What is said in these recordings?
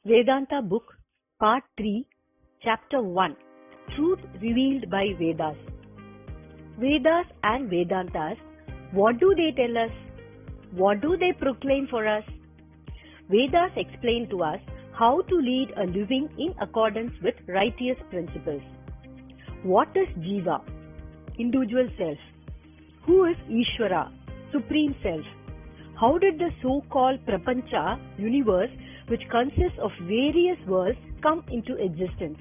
Vedanta Book, Part 3, Chapter 1, Truth Revealed by Vedas. Vedas and Vedantas, what do they tell us? What do they proclaim for us? Vedas explain to us how to lead a living in accordance with righteous principles. What is Jiva? Individual self. Who is Ishvara? Supreme self. How did the so-called Prapancha, universe, which consists of various worlds, come into existence?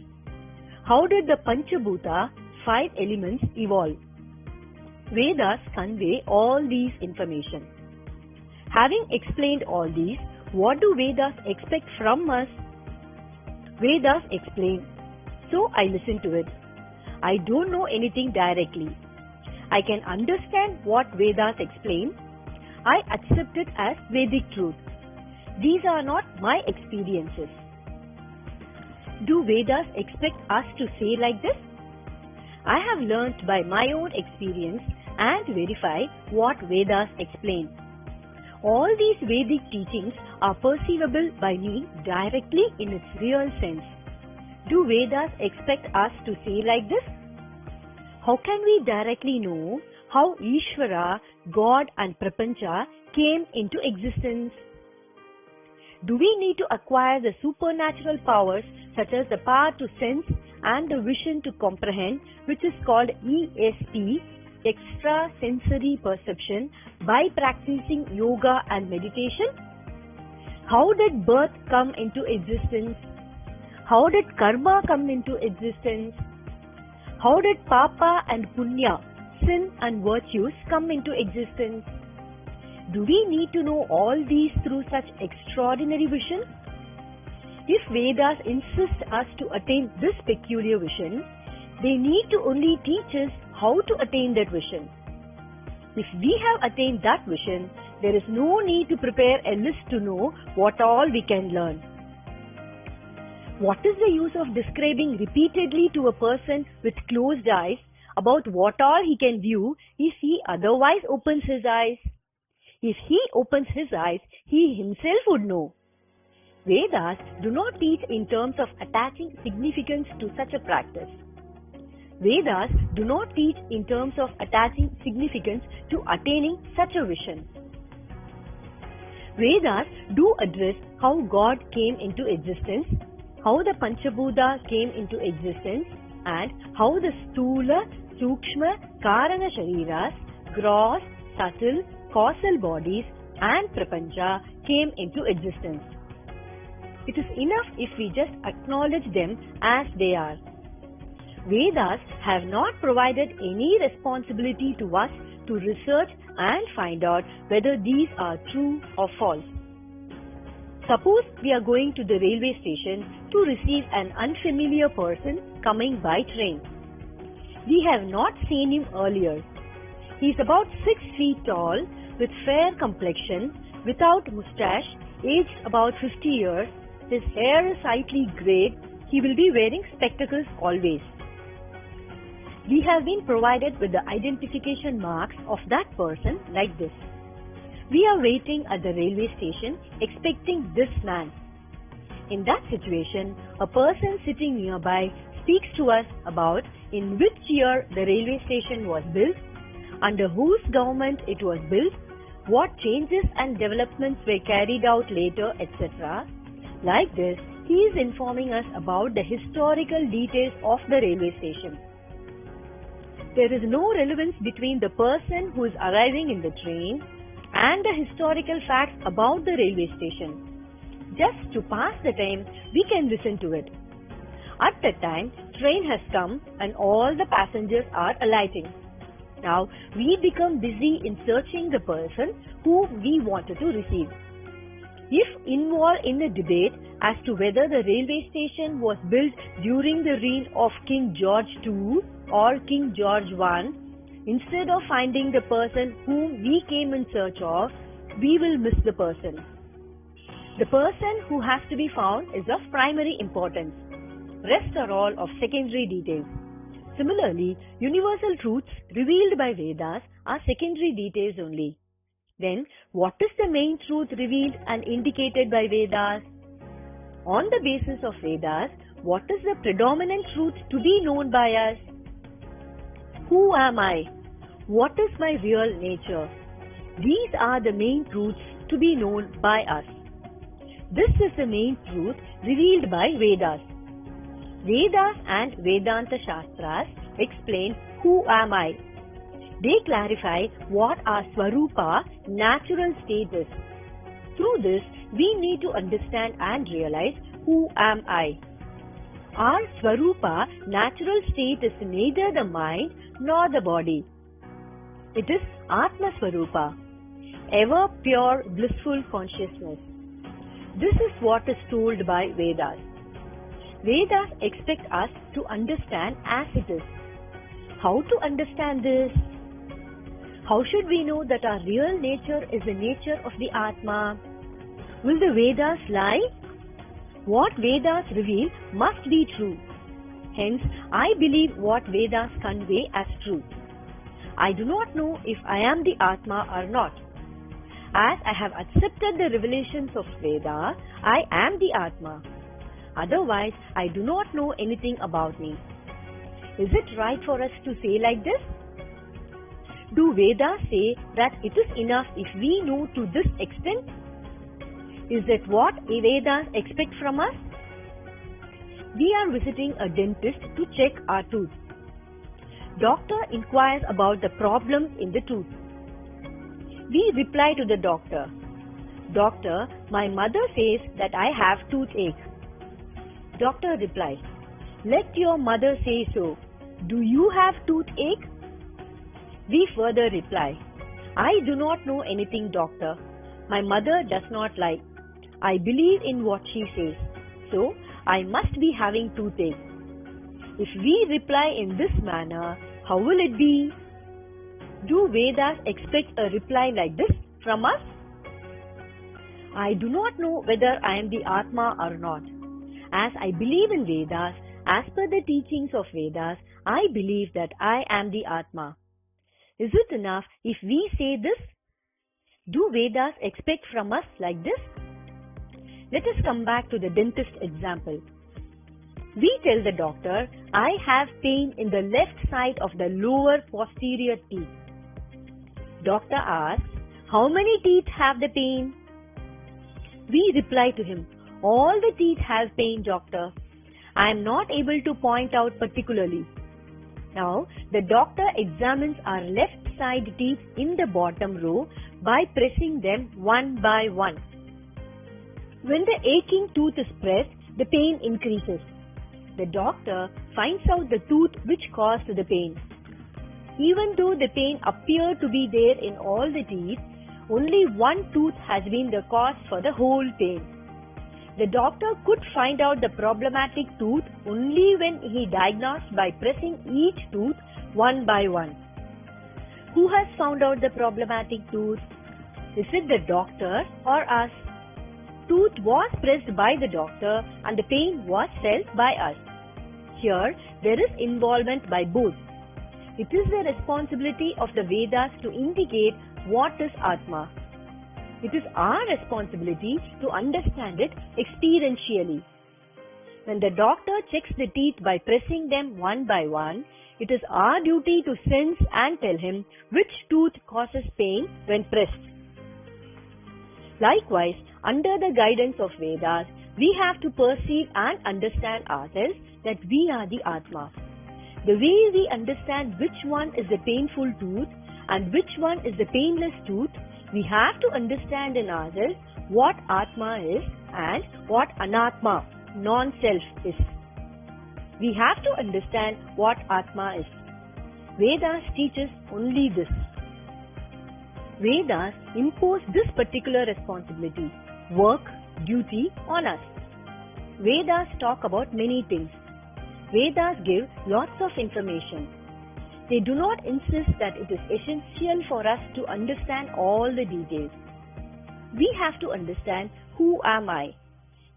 How did the Panchabhuta, 5 elements, evolve? Vedas convey all these information. Having explained all these, what do Vedas expect from us? Vedas explain, so I listen to it. I don't know anything directly. I can understand what Vedas explain. I accept it as Vedic truth. These are not my experiences. Do Vedas expect us to say like this? I have learnt by my own experience and verify what Vedas explain. All these Vedic teachings are perceivable by me directly in its real sense. Do Vedas expect us to say like this? How can we directly know how Ishvara, God and Prapancha came into existence? Do we need to acquire the supernatural powers such as the power to sense and the vision to comprehend, which is called ESP, extrasensory perception, by practicing yoga and meditation? How did birth come into existence? How did karma come into existence? How did papa and punya, sin and virtues, come into existence? Do we need to know all these through such extraordinary vision? If Vedas insist us to attain this peculiar vision, they need to only teach us how to attain that vision. If we have attained that vision, there is no need to prepare a list to know what all we can learn. What is the use of describing repeatedly to a person with closed eyes about what all he can view if he otherwise opens his eyes? If he opens his eyes, he himself would know. Vedas do not teach in terms of attaching significance to such a practice. Vedas do not teach in terms of attaching significance to attaining such a vision. Vedas do address how God came into existence, how the Panchabhuta came into existence, and how the Stula, Sukshma, Karana Shariras, gross, subtle, causal bodies and Prapancha came into existence. It is enough if we just acknowledge them as they are. Vedas have not provided any responsibility to us to research and find out whether these are true or false. Suppose we are going to the railway station to receive an unfamiliar person coming by train. We have not seen him earlier. He is about 6 feet tall, with fair complexion, without moustache, aged about 50 years. His hair is slightly greyed. He will be wearing spectacles always. We have been provided with the identification marks of that person like this. We are waiting at the railway station expecting this man. In that situation, a person sitting nearby speaks to us about in which year the railway station was built, under whose government it was built, what changes and developments were carried out later, etc. Like this, he is informing us about the historical details of the railway station. There is no relevance between the person who is arriving in the train and the historical facts about the railway station. Just to pass the time, we can listen to it. At that time, train has come and all the passengers are alighting. Now, we become busy in searching the person whom we wanted to receive. If involved in a debate as to whether the railway station was built during the reign of King George II or King George I, instead of finding the person whom we came in search of, we will miss the person. The person who has to be found is of primary importance. Rest are all of secondary details. Similarly, universal truths revealed by Vedas are secondary details only. Then, what is the main truth revealed and indicated by Vedas? On the basis of Vedas, what is the predominant truth to be known by us? Who am I? What is my real nature? These are the main truths to be known by us. This is the main truth revealed by Vedas. Vedas and Vedanta Shastras explain who am I. They clarify what our Swarupa, natural state is. Through this, we need to understand and realize who am I. Our Swarupa, natural state is neither the mind nor the body. It is Atma Swarupa, ever pure blissful consciousness. This is what is told by Vedas. Vedas expect us to understand as it is. How to understand this? How should we know that our real nature is the nature of the Atma? Will the Vedas lie? What Vedas reveal must be true. Hence, I believe what Vedas convey as true. I do not know if I am the Atma or not. As I have accepted the revelations of Veda, I am the Atma. Otherwise, I do not know anything about me. Is it right for us to say like this? Do Vedas say that it is enough if we know to this extent? Is that what Vedas expect from us? We are visiting a dentist to check our tooth. Doctor inquires about the problems in the tooth. We reply to the doctor, "Doctor, my mother says that I have toothache." Doctor replies, "Let your mother say so. Do you have toothache?" We further reply, "I do not know anything, doctor. My mother does not lie. I believe in what she says, so I must be having toothache." If we reply in this manner, how will it be? Do Vedas expect a reply like this from us? I do not know whether I am the Atma or not. As I believe in Vedas, as per the teachings of Vedas, I believe that I am the Atma. Is it enough if we say this? Do Vedas expect from us like this? Let us come back to the dentist example. We tell the doctor, "I have pain in the left side of the lower posterior teeth." Doctor asks, "How many teeth have the pain?" We reply to him, "All the teeth have pain, doctor. I am not able to point out particularly." Now, the doctor examines our left side teeth in the bottom row by pressing them one by one. When the aching tooth is pressed, the pain increases. The doctor finds out the tooth which caused the pain. Even though the pain appeared to be there in all the teeth, only one tooth has been the cause for the whole pain. The doctor could find out the problematic tooth only when he diagnosed by pressing each tooth one by one. Who has found out the problematic tooth? Is it the doctor or us? Tooth was pressed by the doctor and the pain was felt by us. Here, there is involvement by both. It is the responsibility of the Vedas to indicate what is Atma. It is our responsibility to understand it experientially. When the doctor checks the teeth by pressing them one by one, it is our duty to sense and tell him which tooth causes pain when pressed. Likewise, under the guidance of Vedas, we have to perceive and understand ourselves that we are the Atma. The way we understand which one is the painful tooth and which one is the painless tooth, we have to understand in ourselves what Atma is and what Anatma, non-self, is. We have to understand what Atma is. Vedas teaches only this. Vedas impose this particular responsibility, work, duty on us. Vedas talk about many things. Vedas give lots of information. They do not insist that it is essential for us to understand all the details. We have to understand who am I.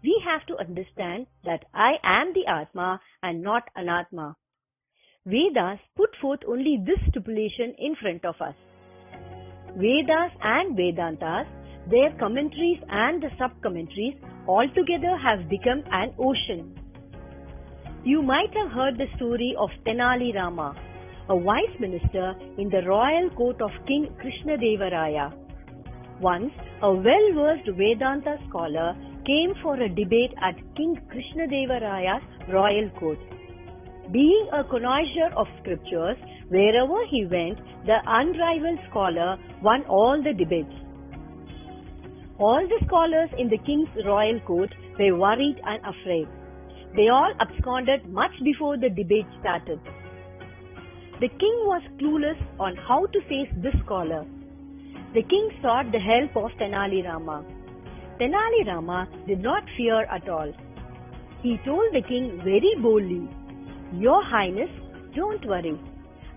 We have to understand that I am the Atma and not Anatma. Vedas put forth only this stipulation in front of us. Vedas and Vedantas Their commentaries and the sub-commentaries altogether have become an ocean. You might have heard the story of Tenali Rama, a wise minister in the royal court of King Krishnadeva. Once, a well-versed Vedanta scholar came for a debate at King Krishnadeva royal court. Being a connoisseur of scriptures, wherever he went, the unrivaled scholar won all the debates. All the scholars in the king's royal court were worried and afraid. They all absconded much before the debate started. The king was clueless on how to face this scholar. The king sought the help of Tenali Rama. Tenali Rama did not fear at all. He told the king very boldly, "Your Highness, don't worry.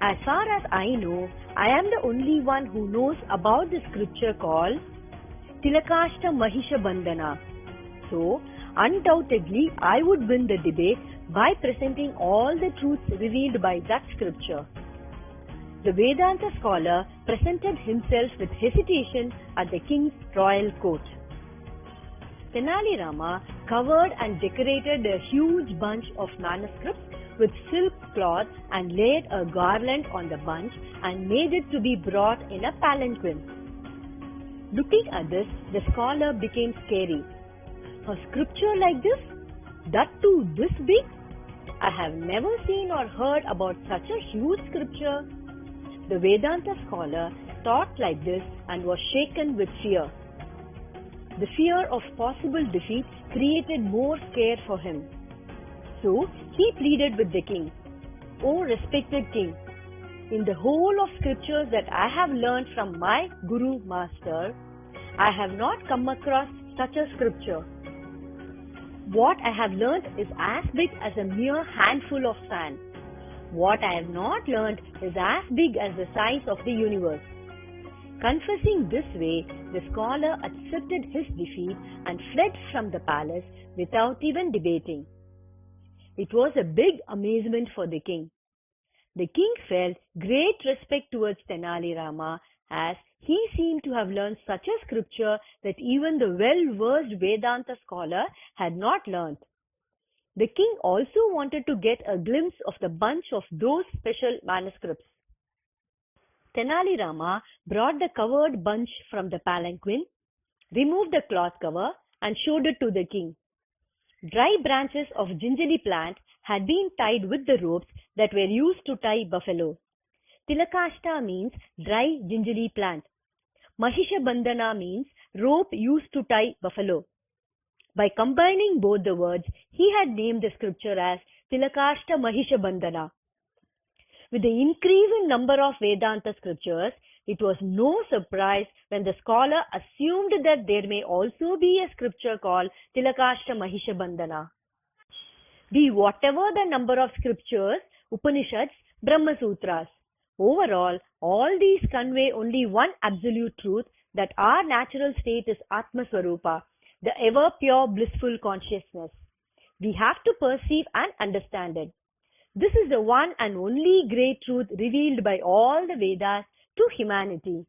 As far as I know, I am the only one who knows about the scripture called Tilakashta Mahisha Bandhana. So, undoubtedly, I would win the debate by presenting all the truths revealed by that scripture." The Vedanta scholar presented himself with hesitation at the king's royal court. Tenali Rama covered and decorated a huge bunch of manuscripts with silk cloth and laid a garland on the bunch and made it to be brought in a palanquin. Looking at this, the scholar became scary. A scripture like this? That too this big? I have never seen or heard about such a huge scripture. The Vedanta scholar thought like this and was shaken with fear. The fear of possible defeat created more scare for him. So he pleaded with the king, "O respected king, in the whole of scriptures that I have learned from my Guru Master, I have not come across such a scripture. What I have learnt is as big as a mere handful of sand. What I have not learnt is as big as the size of the universe." Confessing this way, the scholar accepted his defeat and fled from the palace without even debating. It was a big amazement for the king. The king felt great respect towards Tenali Rama, as he seemed to have learned such a scripture that even the well-versed Vedanta scholar had not learnt. The king also wanted to get a glimpse of the bunch of those special manuscripts. Tenali Rama brought the covered bunch from the palanquin, removed the cloth cover and showed it to the king. Dry branches of ginjali plant had been tied with the ropes that were used to tie buffalo. Tilakashta means dry ginjali plant. Mahisha Bandhana means rope used to tie buffalo. By combining both the words, he had named the scripture as Tilakashta Mahisha Bandhana. With the increase in number of Vedanta scriptures, it was no surprise when the scholar assumed that there may also be a scripture called Tilakashta Mahisha Bandhana. Be whatever the number of scriptures, Upanishads, Brahma Sutras, overall, all these convey only one absolute truth, that our natural state is Atma Swarupa, the ever pure blissful consciousness. We have to perceive and understand it. This is the one and only great truth revealed by all the Vedas to humanity.